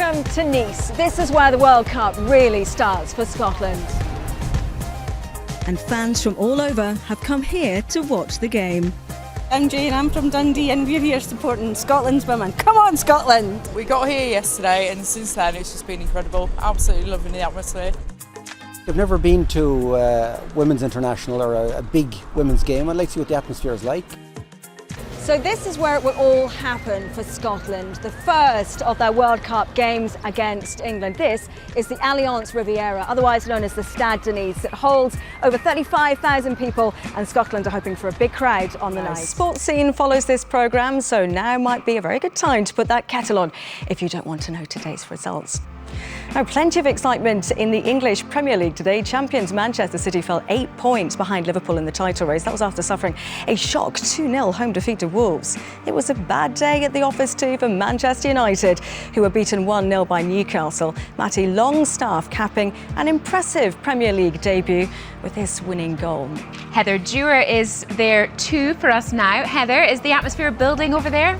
Welcome to Nice. This is where the World Cup really starts for Scotland. And fans from all over have come here to watch the game. I'm Jane, I'm from Dundee and we're here supporting Scotland's women. Come on, Scotland! We got here yesterday and since then it's just been incredible. Absolutely loving the atmosphere. I've never been to Women's International or a big women's game. I'd like to see what the atmosphere is like. So this is where it will all happen for Scotland, the first of their World Cup games against England. This is the Allianz Riviera, otherwise known as the Stade de Nice. It holds over 35,000 people and Scotland are hoping for a big crowd on the night. Sports Scene follows this programme, so now might be a very good time to put that kettle on if you don't want to know today's results. Now, plenty of excitement in the English Premier League today. Champions Manchester City fell 8 points behind Liverpool in the title race. That was after suffering a shock 2-0 home defeat to Wolves. It was a bad day at the office too for Manchester United, who were beaten 1-0 by Newcastle. Matty Longstaff capping an impressive Premier League debut with this winning goal. Heather Dewar is there too for us now. Heather, is the atmosphere building over there?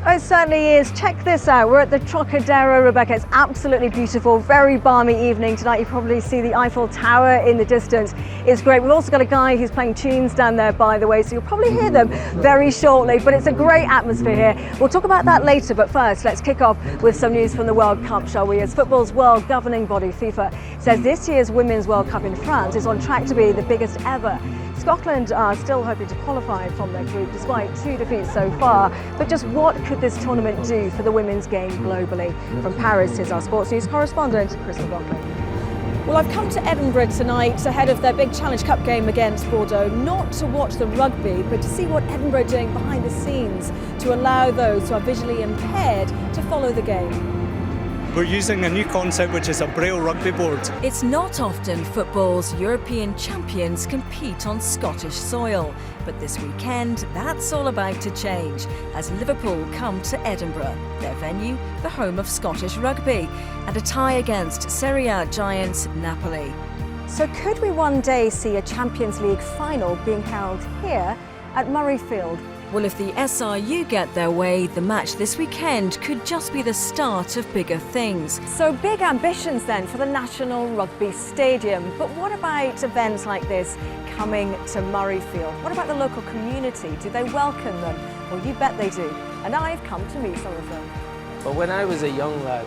Oh, it certainly is. Check this out. We're at the Trocadero, Rebecca. It's absolutely beautiful. Very balmy evening tonight. You probably see the Eiffel Tower in the distance. It's great. We've also got a guy who's playing tunes down there, by the way, so you'll probably hear them very shortly. But it's a great atmosphere here. We'll talk about that later. But first, let's kick off with some news from the World Cup, shall we? As football's world governing body, FIFA, says this year's Women's World Cup in France is on track to be the biggest ever. Scotland are still hoping to qualify from their group despite 2 defeats so far. But just what could this tournament do for the women's game globally? From Paris is our sports news correspondent, Chris McLaughlin. Well, I've come to Edinburgh tonight ahead of their big Challenge Cup game against Bordeaux, not to watch the rugby, but to see what Edinburgh are doing behind the scenes to allow those who are visually impaired to follow the game. We're using a new concept which is a Braille rugby board. It's not often football's European champions compete on Scottish soil, but this weekend that's all about to change as Liverpool come to Edinburgh, their venue, the home of Scottish rugby, and a tie against Serie A giants Napoli. So could we one day see a Champions League final being held here at Murrayfield? Well, if the SRU get their way, the match this weekend could just be the start of bigger things. So big ambitions then for the National Rugby Stadium. But what about events like this coming to Murrayfield? What about the local community? Do they welcome them? Well, you bet they do. And I've come to meet some of them. But when I was a young lad,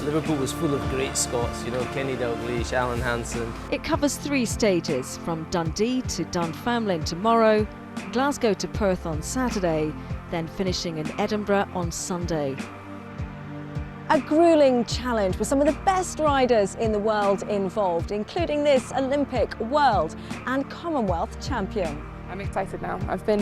Liverpool was full of great Scots, you know, Kenny Dalglish, Alan Hansen. It covers 3 stages, from Dundee to Dunfermline tomorrow, Glasgow to Perth on Saturday, then finishing in Edinburgh on Sunday. A gruelling challenge with some of the best riders in the world involved, including this Olympic, world and Commonwealth champion. I'm excited now. I've been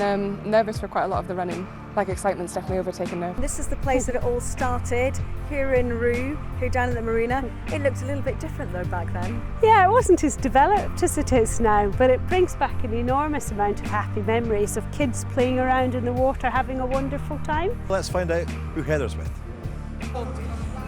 nervous for quite a lot of the running. Like, excitement's definitely overtaken now. This is the place that it all started, here in Rue, here down at the marina. It looked a little bit different though back then. Yeah, it wasn't as developed as it is now, but it brings back an enormous amount of happy memories of kids playing around in the water, having a wonderful time. Let's find out who Heather's with.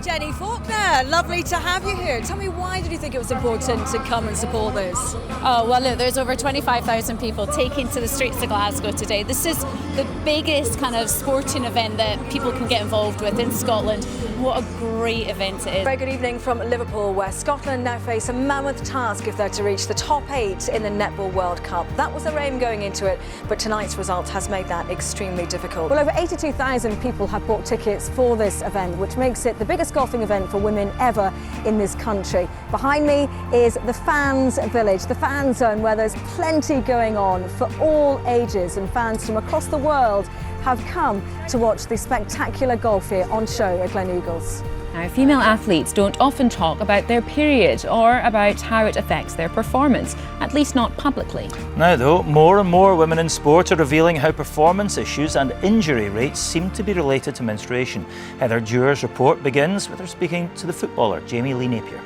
Jenny Faulkner, lovely to have you here. Tell me, why did you think it was important to come and support this? Oh, well, look, there's over 25,000 people taking to the streets of Glasgow today. This is the biggest kind of sporting event that people can get involved with in Scotland. What a great event it is. Very good evening from Liverpool, where Scotland now face a mammoth task if they're to reach the top 8 in the Netball World Cup. That was their aim going into it, but tonight's result has made that extremely difficult. Well, over 82,000 people have bought tickets for this event, which makes it the biggest golfing event for women ever in this country. Behind me is the Fans Village, the fan zone, where there's plenty going on for all ages, and fans from across the world have come to watch the spectacular golf here on show at Glen Eagles. Now, female athletes don't often talk about their period or about how it affects their performance, at least not publicly. Now though, more and more women in sport are revealing how performance issues and injury rates seem to be related to menstruation. Heather Dewar's report begins with her speaking to the footballer Jamie Lee Napier.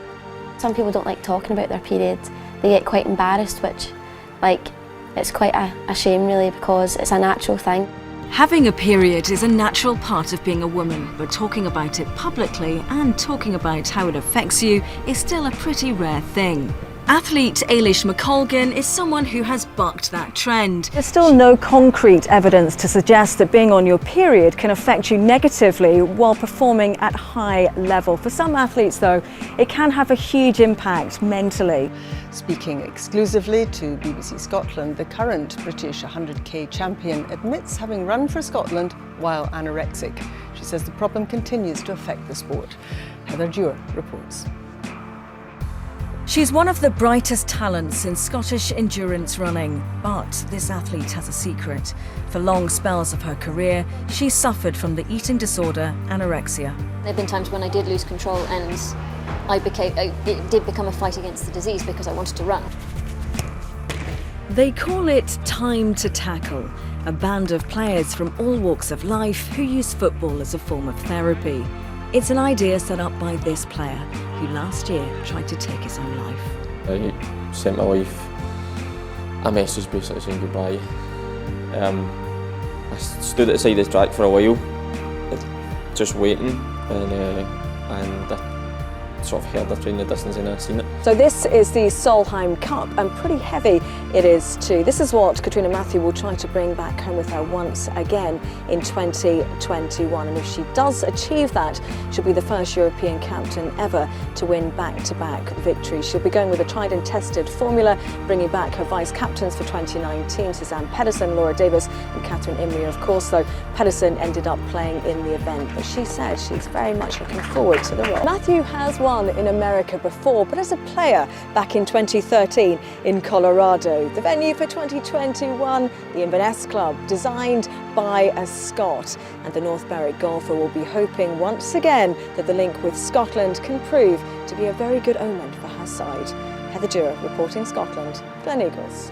Some people don't like talking about their periods. They get quite embarrassed, which, it's quite a shame really, because it's a natural thing. Having a period is a natural part of being a woman, but talking about it publicly and talking about how it affects you is still a pretty rare thing. Athlete Ailish McColgan is someone who has bucked that trend. There's still no concrete evidence to suggest that being on your period can affect you negatively while performing at high level. For some athletes though, it can have a huge impact mentally. Speaking exclusively to BBC Scotland, the current British 100k champion admits having run for Scotland while anorexic. She says the problem continues to affect the sport. Heather Dewar reports. She's one of the brightest talents in Scottish endurance running, but this athlete has a secret. For long spells of her career, she suffered from the eating disorder anorexia. There have been times when I did lose control and it did become a fight against the disease because I wanted to run. They call it Time to Tackle, a band of players from all walks of life who use football as a form of therapy. It's an idea set up by this player, who last year tried to take his own life. I sent my wife a message basically saying goodbye. I stood at the side of the track for a while, just waiting, and I sort of heard the train in the distance and I seen it. So this is the Solheim Cup, and pretty heavy it is too. This is what Katrina Matthew will try to bring back home with her once again in 2021. And if she does achieve that, she'll be the first European captain ever to win back-to-back victories. She'll be going with a tried and tested formula, bringing back her vice-captains for 2019, Suzanne Pedersen, Laura Davis and Catherine Imrie. Of course, though, Pedersen ended up playing in the event, but she said she's very much looking forward to the role. Matthew has won in America before, but as a player back in 2013 in Colorado. The venue for 2021, the Inverness Club, designed by a Scot. And the North Berwick golfer will be hoping once again that the link with Scotland can prove to be a very good omen for her side. Heather Dewar reporting Scotland, Glen Eagles.